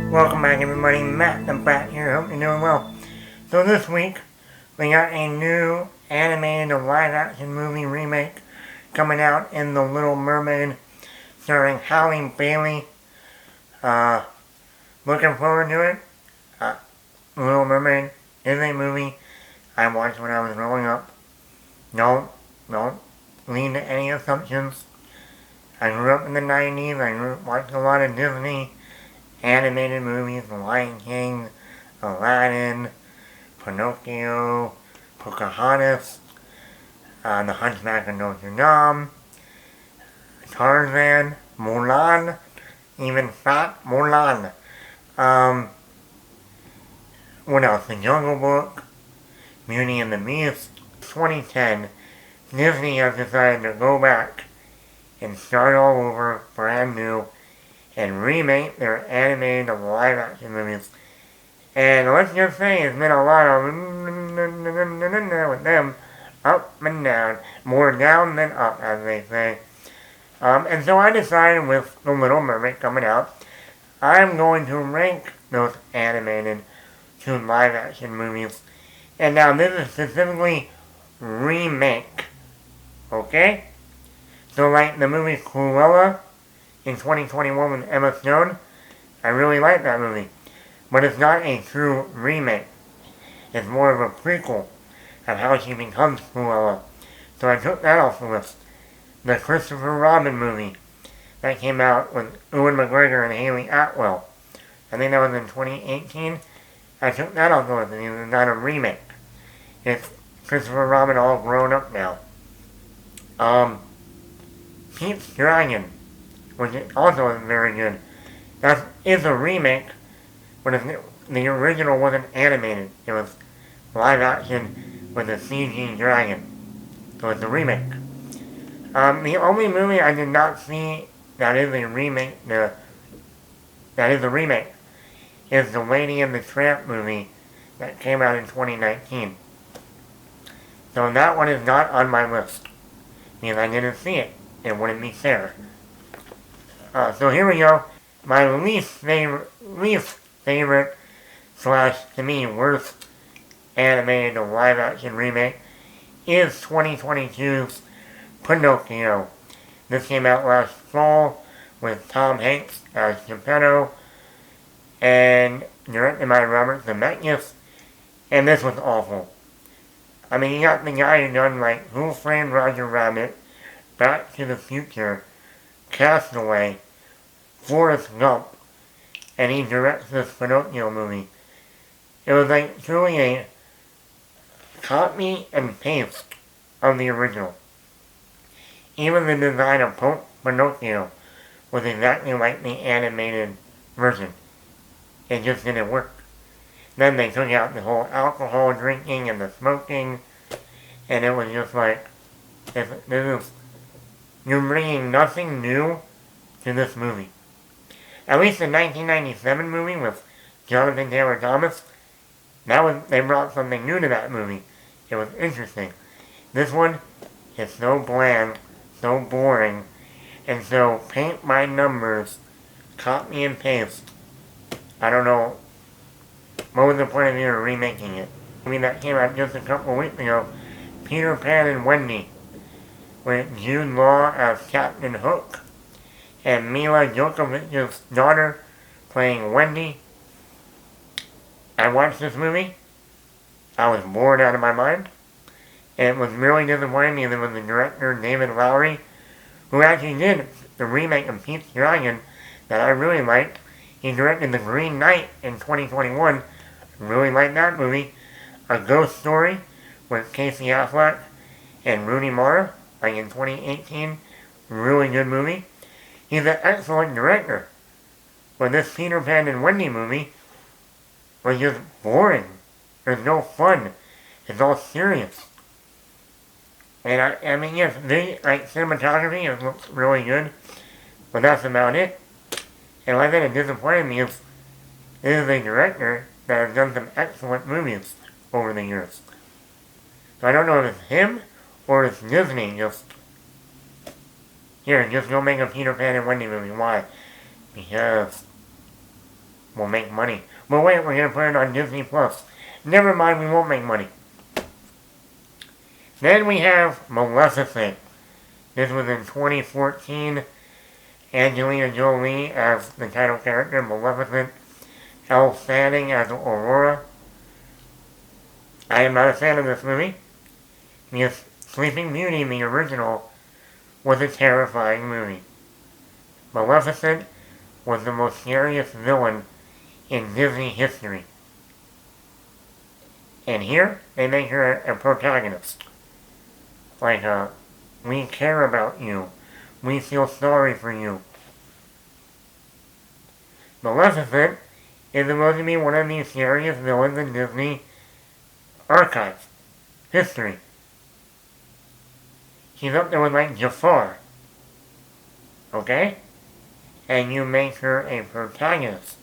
Welcome back everybody, Matt the Bat here, hope you're doing well. So this week, we got a new animated live action movie remake coming out in The Little Mermaid, starring Halle Bailey. Looking forward to it. Little Mermaid is a movie I watched when I was growing up. Don't lean to any assumptions. I grew up in the 90s, watched a lot of Disney animated movies, The Lion King, Aladdin, Pinocchio, Pocahontas, The Hunchback of Notre Dame, Tarzan, Mulan, even Fat Mulan. What else? The Jungle Book, Beauty and the Beast. 2010, Disney has decided to go back and start all over, brand new, and remake their animated live action movies. And let's just say it's been a lot of with them, up and down, more down than up, as they say. And so I decided with The Little Mermaid coming out, I'm going to rank those animated to live action movies. And now this is specifically remake. Okay? So like the movie Cruella in 2021 with Emma Stone, I really like that movie. But it's not a true remake. It's more of a prequel of how she becomes Cruella. So I took that off the list. The Christopher Robin movie that came out with Ewan McGregor and Haley Atwell. I think that was in 2018. I took that off the list, and it's not a remake. It's Christopher Robin all grown up now. Pete's Dragon, which also is very good. That is a remake, but the original wasn't animated. It was live action with a CG dragon. So it's a remake. The only movie I did not see that is a remake, is the Lady and the Tramp movie that came out in 2019. So that one is not on my list, because I didn't see it. It wouldn't be fair. So here we go. My least favorite / to me worst animated live action remake is 2022's Pinocchio. This came out last fall with Tom Hanks as Geppetto and directed by Robert Zemeckis, and this was awful. I mean, you got the guy who done like Who Framed Roger Rabbit, Back to the Future, Castaway, Forrest Gump, and he directs this Pinocchio movie. It was like truly a copy and paste of the original. Even the design of Pinocchio was exactly like the animated version. It just didn't work. Then they took out the whole alcohol drinking and the smoking, and it was just like, you're bringing nothing new to this movie. At least the 1997 movie with Jonathan Taylor Thomas, they brought something new to that movie. It was interesting. This one is so bland, so boring, and so paint by numbers, copy and paste. I don't know, what was the point of you remaking it? I mean, that came out just a couple weeks ago. Peter Pan and Wendy, with Jude Law as Captain Hook, and Mila Jovovich's daughter playing Wendy. I watched this movie. I was bored out of my mind. And it was really disappointing me. There was the director, David Lowery, who actually did the remake of Pete's Dragon that I really liked. He directed The Green Knight in 2021. Really liked that movie. A Ghost Story with Casey Affleck and Rooney Mara, like in 2018. Really good movie. He's an excellent director. But this Peter Pan and Wendy movie was just boring. There's no fun. It's all serious. And I mean, yes, cinematography, it looks really good. But that's about it. And like I said, it disappointed me. This is a director that has done some excellent movies over the years. So I don't know if it's him or it's Disney just go make a Peter Pan and Wendy movie. Why? Because We'll make money. But wait, we're going to put it on Disney Plus. Never mind, we won't make money. Then we have Maleficent. This was in 2014. Angelina Jolie as the title character, Maleficent. Elle Fanning as Aurora. I am not a fan of this movie. Because Sleeping Beauty, the original, was a terrifying movie. Maleficent was the most scariest villain in Disney history. And here, they make her a protagonist. Like, we care about you. We feel sorry for you. Maleficent is supposed to be one of the scariest villains in Disney archives. History. She's up there with like Jafar. Okay? And you make her a protagonist.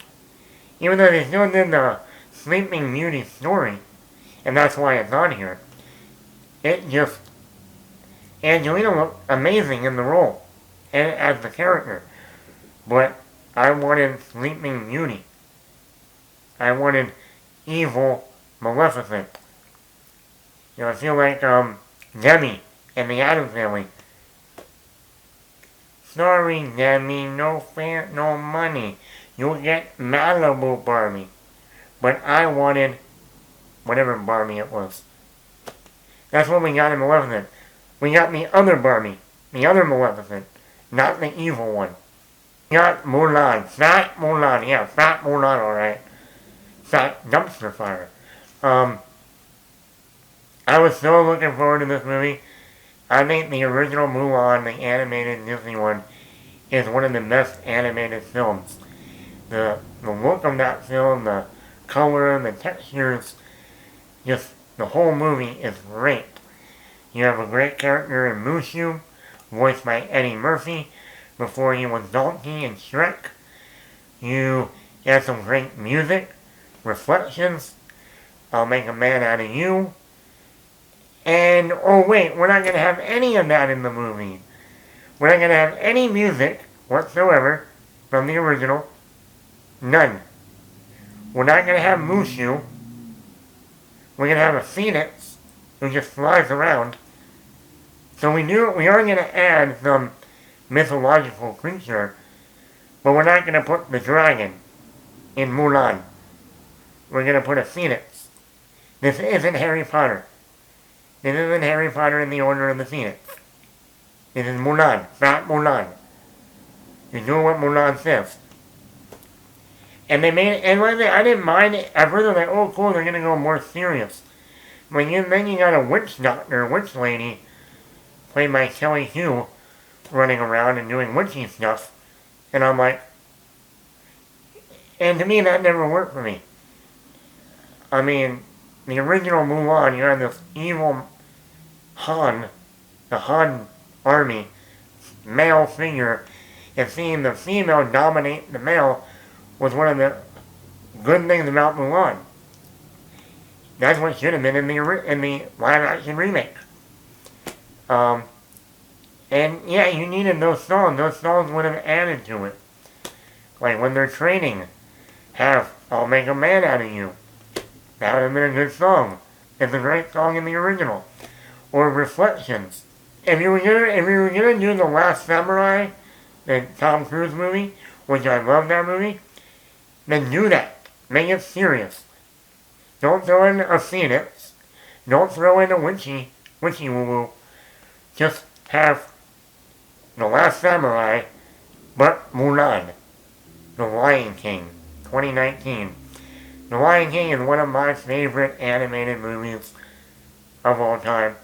Even though they still did the Sleeping Beauty story, and that's why it's on here, it just... Angelina looked amazing in the role, and as the character. But I wanted Sleeping Beauty. I wanted evil Maleficent. You know, I feel like, Demi and the Addams Family. Sorry, Demi, no money. You'll get Malibu Barbie. But I wanted whatever Barbie it was. That's what we got in Maleficent. We got the other Barbie. The other Maleficent. Not the evil one. We got Mulan. Fat Mulan. Yeah, Fat Mulan, alright. Fat dumpster fire. I was so looking forward to this movie. I think the original Mulan, the animated Disney one, is one of the best animated films. The look of that film, the color, the textures, just the whole movie is great. You have a great character in Mushu, voiced by Eddie Murphy, before he was Donkey in Shrek. You have some great music, Reflections, I'll Make a Man Out of You. And, oh wait, we're not going to have any of that in the movie. We're not going to have any music whatsoever from the original. None. We're not going to have Mushu. We're going to have a phoenix who just flies around. So we are going to add some mythological creature, but we're not going to put the dragon in Mulan. We're going to put a phoenix. This isn't Harry Potter. This isn't Harry Potter and the Order of the Phoenix. This is Mulan. Fat Mulan. You're doing what Mulan says. And they made it, and I didn't mind it. At first I was like, oh cool, they're going to go more serious. But then you got a witch doctor, witch lady, played by Kelly Hu, running around and doing witchy stuff. And I'm like, and to me that never worked for me. I mean, the original Mulan, you had this evil Han, the Han army, male figure, and seeing the female dominate the male was one of the good things about Mulan. That's what should have been in the live-action remake. And yeah, you needed those songs. Those songs would have added to it. Like when they're training, have I'll Make a Man Out of You. That would have been a good song. It's a great song in the original. Or Reflections. If you were gonna do The Last Samurai, the Tom Cruise movie, which I love that movie, then do that. Make it serious. Don't throw in a phoenix. Don't throw in a witchy woo-woo. Just have The Last Samurai, but Mulan. The Lion King, 2019. The Lion King is one of my favorite animated movies of all time.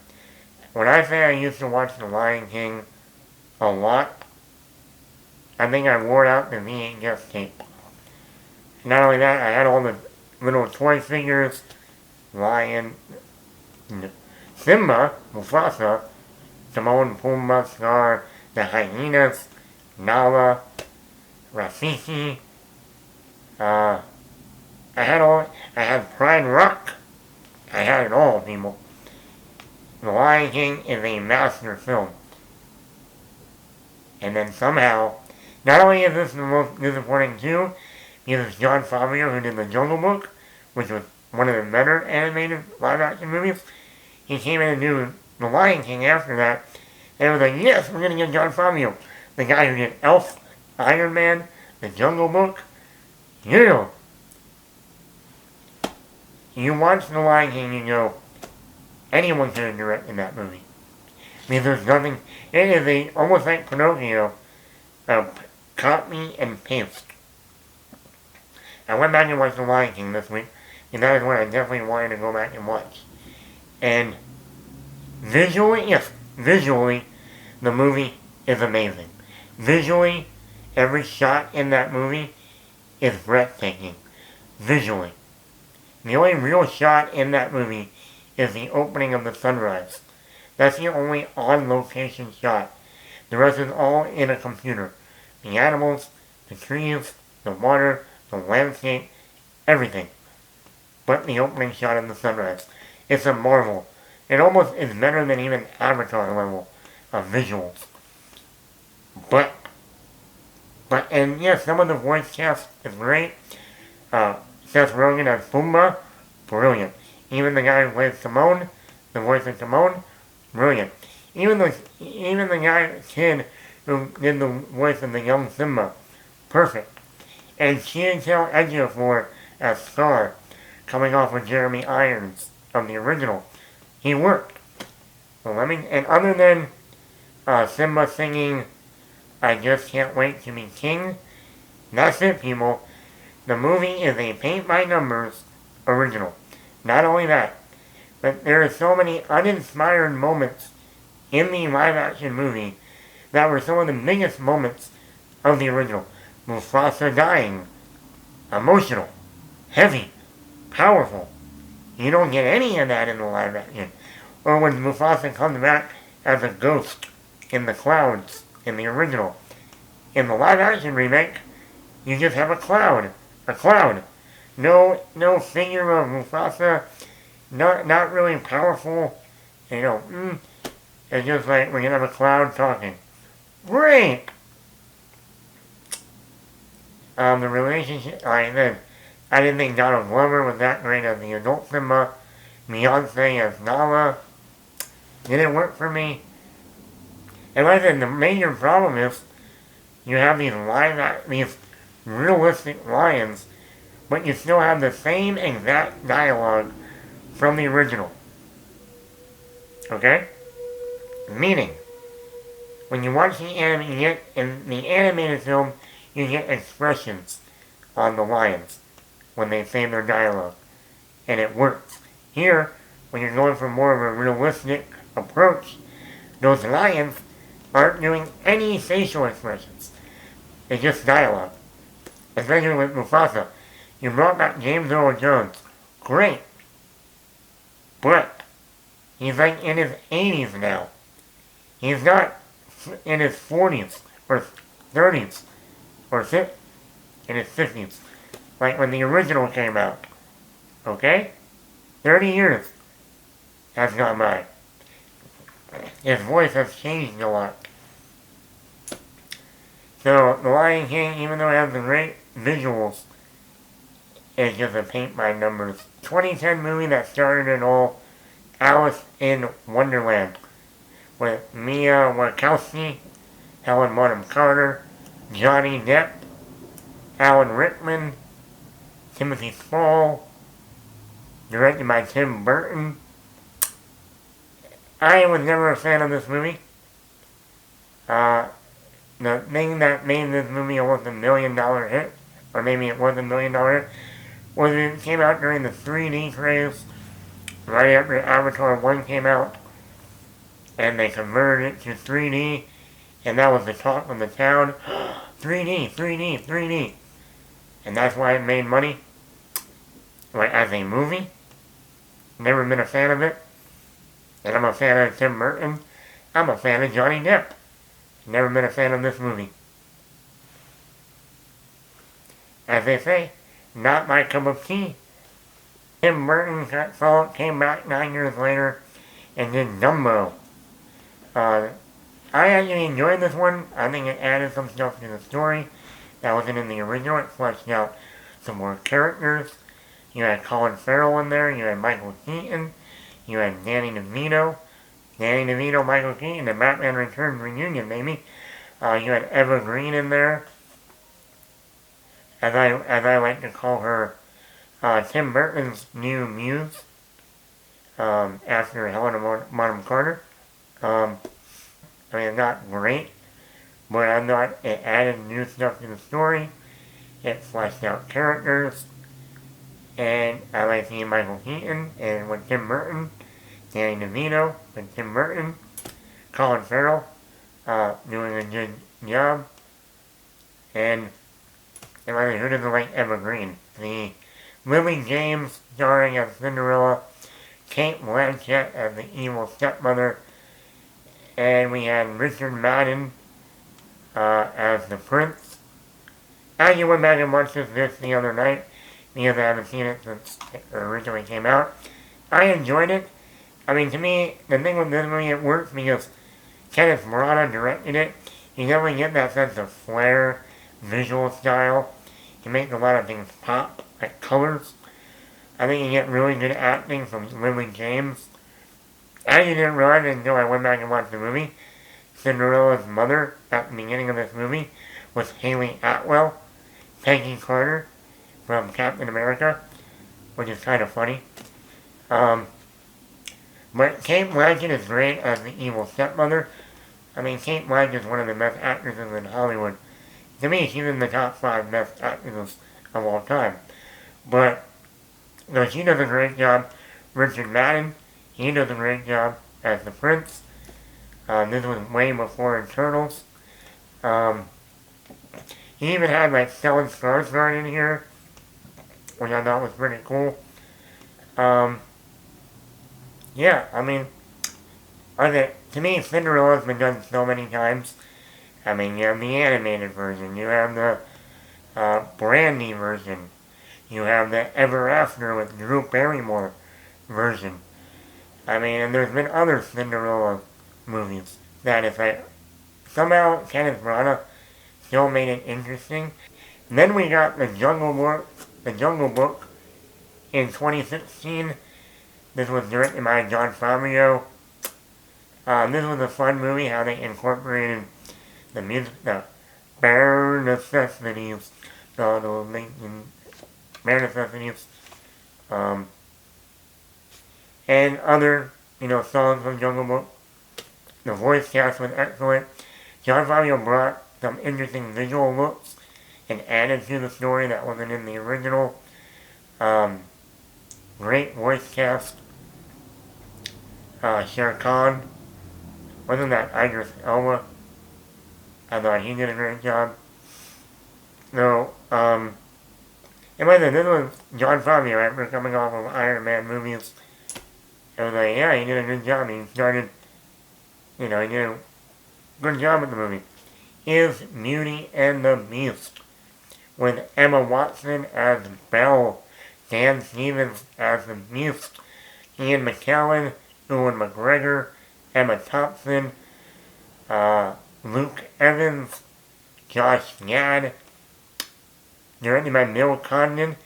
When I say I used to watch The Lion King a lot, I think I wore out the VHS tape. Not only that, I had all the little toy figures, Lion, Simba, Mufasa, Timon, Pumbaa, Scar, the hyenas, Nala, Rafiki. I had Pride Rock. I had it all, people. The Lion King is a master film. And then somehow, not only is this the most disappointing too, Because John Favreau, who did The Jungle Book, which was one of the better animated live-action movies, he came in and did The Lion King after that, and it was like, yes, we're going to get John Favreau, the guy who did Elf, Iron Man, The Jungle Book. Yeah. You watch The Lion King and you go, anyone could have directed that movie. Because there's nothing, it is almost like Pinocchio, copy and paste. I went back and watched The Lion King this week, and that is what I definitely wanted to go back and watch. And visually, the movie is amazing. Visually, every shot in that movie is breathtaking. Visually. The only real shot in that movie is the opening of the sunrise. That's the only on-location shot. The rest is all in a computer. The animals, the trees, the water, the landscape, everything. But the opening shot of the sunrise. It's a marvel. It almost is better than even Avatar level of visuals. And yes, some of the voice cast is great. Seth Rogen as Pumbaa, brilliant. Even the guy who plays Timon, the voice of Timon, brilliant. Even the guy, kid, who did the voice of the young Simba, perfect. And Chiwetel Ejiofor as Scar, coming off with Jeremy Irons of the original. He worked. Well, and other than Simba singing, I just can't wait to be king, that's it, people. The movie is a paint-by-numbers original. Not only that, but there are so many uninspired moments in the live-action movie that were some of the biggest moments of the original. Mufasa dying. Emotional. Heavy. Powerful. You don't get any of that in the live-action. Or when Mufasa comes back as a ghost in the clouds in the original. In the live-action remake, you just have a cloud. A cloud. No figure of Mufasa. Not really powerful. It's just like we're gonna have a cloud talking. Great! The relationship, I didn't think Donald Glover was that great as the adult Simba. Beyonce as Nala didn't work for me. And like I said, the major problem is you have these realistic lions, but you still have the same exact dialogue from the original. Okay? Meaning, when you watch the anime, you get, in the animated film, you get expressions on the lions when they say their dialogue. And it works. Here, when you're going for more of a realistic approach, those lions aren't doing any facial expressions. It's just dialogue. Especially with Mufasa. You brought back James Earl Jones. Great. But he's like in his 80s now. He's not in his 40s or 30s or in his 50s. Like when the original came out. Okay? 30 years has gone by. His voice has changed a lot. So, The Lion King, even though it has the great visuals, is just a paint-by-numbers 2010 movie that started it all, Alice in Wonderland, with Mia Wasikowska, Helen Bonham Carter, Johnny Depp, Alan Rickman, Timothy Spall, directed by Tim Burton. I was never a fan of this movie. The thing that made this movie almost $1 million hit, or maybe it was $1 million hit, was it came out during the 3D craze, right after Avatar 1 came out, and they converted it to 3D, and that was the talk of the town. 3D, 3D, 3D. And that's why it made money. Like, as a movie. Never been a fan of it. And I'm a fan of Tim Burton. I'm a fan of Johnny Depp. Never been a fan of this movie. As they say, not my cup of tea. Tim Burton came back 9 years later and did Dumbo. I actually enjoyed this one. I think it added some stuff to the story that wasn't in the original. It fleshed out some more characters. You had Colin Farrell in there, you had Michael Keaton, you had Danny DeVito, Michael Keaton, the Batman Returns reunion, maybe. You had Eva Green in there, as I like to call her, Tim Burton's new muse, after Helena Bonham Carter. Um, I mean, it's not great, but I thought it added new stuff to the story. It fleshed out characters, and I like seeing Michael Keaton and with Tim Burton, Danny DeVito with Tim Burton, Colin Farrell, doing a good job, and who doesn't like Eva Green? The Lily James starring as Cinderella, Kate Blanchett as the evil stepmother, and we had Richard Madden as the prince. I went back and watched this the other night because I haven't seen it since it originally came out. I enjoyed it. I mean, to me, the thing with this movie, it works because Kenneth Branagh directed it. You definitely get that sense of flair, visual style. He makes a lot of things pop, like colors. I think you get really good acting from Lily James. I didn't realize until I went back and watched the movie. Cinderella's mother at the beginning of this movie was Haley Atwell, Peggy Carter from Captain America, which is kind of funny. But Kate Blanchett is great as the evil stepmother. I mean, Kate Blanchett is one of the best actresses in Hollywood. To me, she's in the top 5 best actresses of all time. But, no, she does a great job. Richard Madden, he does a great job as the prince. This was way before Eternals. He even had, like, Stellan Skarsgård in here, which I thought was pretty cool. Yeah, I mean, to me, Cinderella's been done so many times. I mean, you have the animated version, you have the Brandy version, you have the Ever After with Drew Barrymore version. I mean, and there's been other Cinderella movies that if somehow Kenneth Branagh still made it interesting. And then we got the Jungle Book in 2016. This was directed by John Favreau. This was a fun movie, how they incorporated the music, the bare necessities, bare necessities, and other, songs from Jungle Book. The voice cast was excellent. John Favreau brought some interesting visual looks and added to the story that wasn't in the original. Great voice cast. Shere Khan. Wasn't that Idris Elba? I thought he did a great job. No, it wasn't. This was John Favreau after coming off of Iron Man movies. It was like, yeah, he did a good job. He started, he did a good job with the movie. Is Beauty and the Beast, with Emma Watson as Belle, Dan Stevens as the Beast, Ian McKellen, Ewan McGregor, Emma Thompson, Luke Evans, Josh Gad, directed by Neil Condon,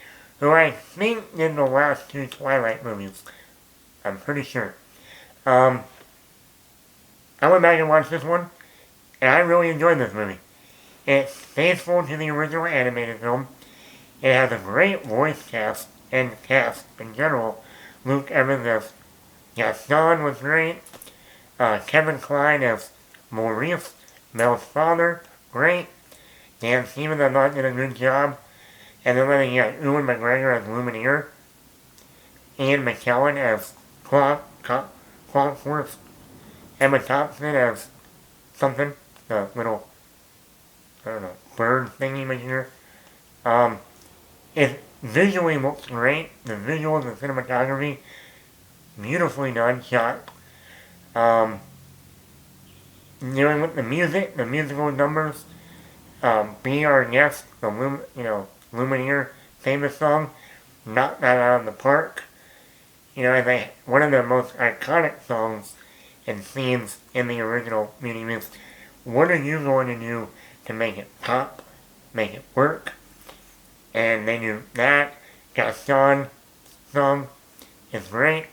who I think did the last 2 Twilight movies. I'm pretty sure. I went back and watched this one, and I really enjoyed this movie. It's faithful to the original animated film. It has a great voice cast and cast in general. Luke Evans as Gaston was great. Kevin Kline as Maurice, Mel's father, great. Dan Stevens, I thought, did a good job. And then you got Ewan McGregor as Lumineer. Ian McKellen as Clockworth. Emma Thompson as something, the little, bird thingy here. It visually looks great. The visuals, the cinematography, beautifully done, shot. Dealing with the music, the musical numbers, Be Our Guest, the Lumineer famous song, knocked that out of the park. One of the most iconic songs and scenes in the original Beauty and the Beast. What are you going to do to make it pop, make it work? And they do that. Gaston song is great.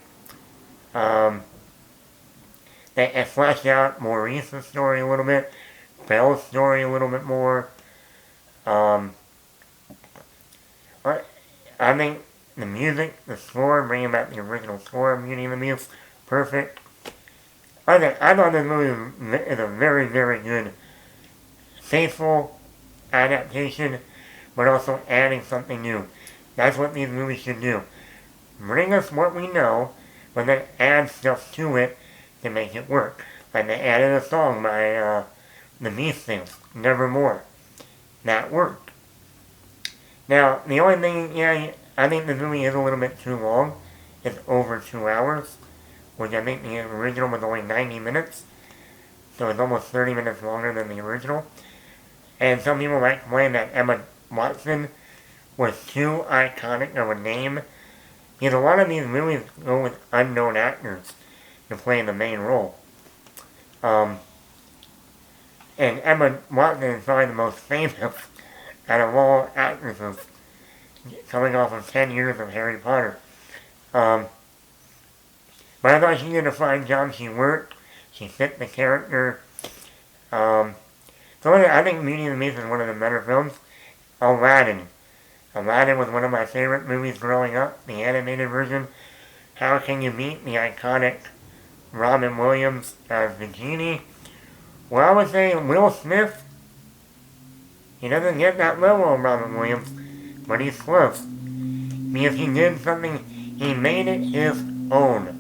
They fleshed out Maurice's story a little bit, Belle's story a little bit more. But I think the music, the score, bringing back the original score of Beauty and the Beast, perfect. I thought this movie is a very, very good, faithful adaptation, but also adding something new. That's what these movies should do. Bring us what we know, but then add stuff to it to make it work. Like they added a song by the Beast Sings, Nevermore. That worked. Now, the only thing, I think the movie is a little bit too long. It's over 2 hours, which I think the original was only 90 minutes. So it's almost 30 minutes longer than the original. And some people might complain that Emma Watson was too iconic of a name. Because a lot of these movies go with unknown actors to play the main role. And Emma Watson is probably the most famous out of all actresses, coming off of 10 years of Harry Potter. But I thought she did a fine job. She worked. She fit the character. So I think Beauty and the Beast is one of the better films. Aladdin. Aladdin was one of my favorite movies growing up, the animated version. How can you beat the iconic Robin Williams as the genie? Well, I would say Will Smith. He doesn't get that level of Robin Williams, but he's close. Because he did something, he made it his own.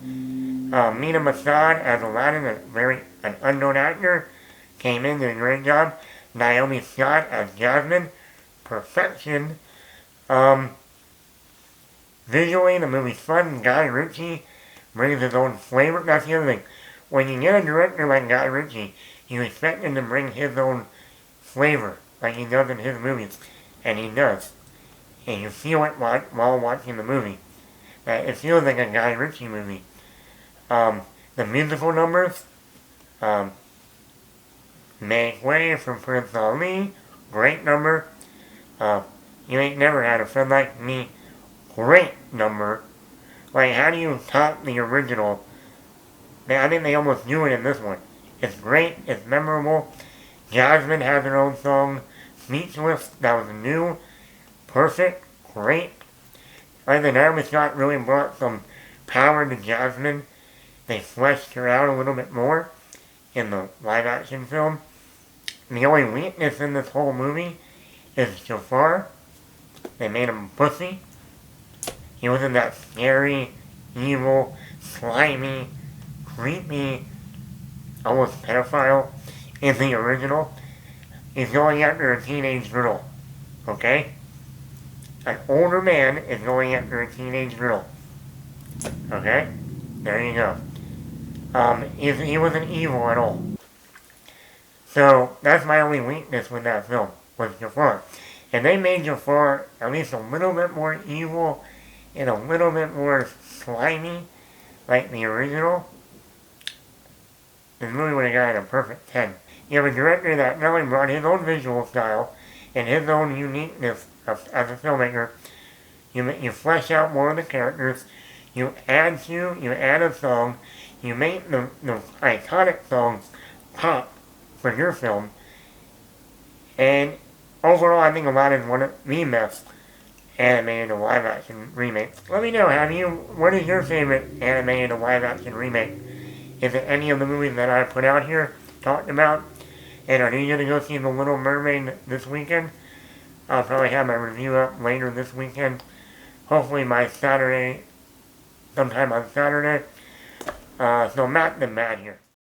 Mina Masad as Aladdin, an unknown actor, came in, did a great job. Naomi Scott as Jasmine, perfection. Visually, the movie's fun. Guy Ritchie brings his own flavor. That's the other thing. When you get a director like Guy Ritchie, you expect him to bring his own flavor, like he does in his movies. And he does. And you feel it while watching the movie. It feels like a Guy Ritchie movie. The musical numbers, Make Way from Prince Ali, great number. You Ain't Never Had a Friend Like Me, great number. Like, how do you top the original? I think they almost do it in this one. It's great, it's memorable. Jasmine has her own song, Speechless, that was new, perfect, great. I think Naomi Scott really brought some power to Jasmine. They fleshed her out a little bit more in the live-action film. And the only weakness in this whole movie is Jafar. They made him pussy. He wasn't that scary, evil, slimy, creepy, almost pedophile in the original. He's going after a teenage girl. Okay? An older man is going after a teenage girl. Okay? There you go. He wasn't evil at all. So, that's my only weakness with that film, was Jafar. And they made Jafar at least a little bit more evil and a little bit more slimy, like the original. This movie would have gotten a perfect 10. You have a director that not only brought his own visual style and his own uniqueness as a filmmaker, you flesh out more of the characters, you add a song, you make the iconic songs pop for your film, and overall I think Aladdin is one of the best animated to live action remakes. Let me know, what is your favorite animated to live action remake? Is it any of the movies that I put out here, talked about? And are you going to go see The Little Mermaid this weekend? I'll probably have my review up later this weekend. Hopefully by Saturday, sometime on Saturday. So Matt the Mad here.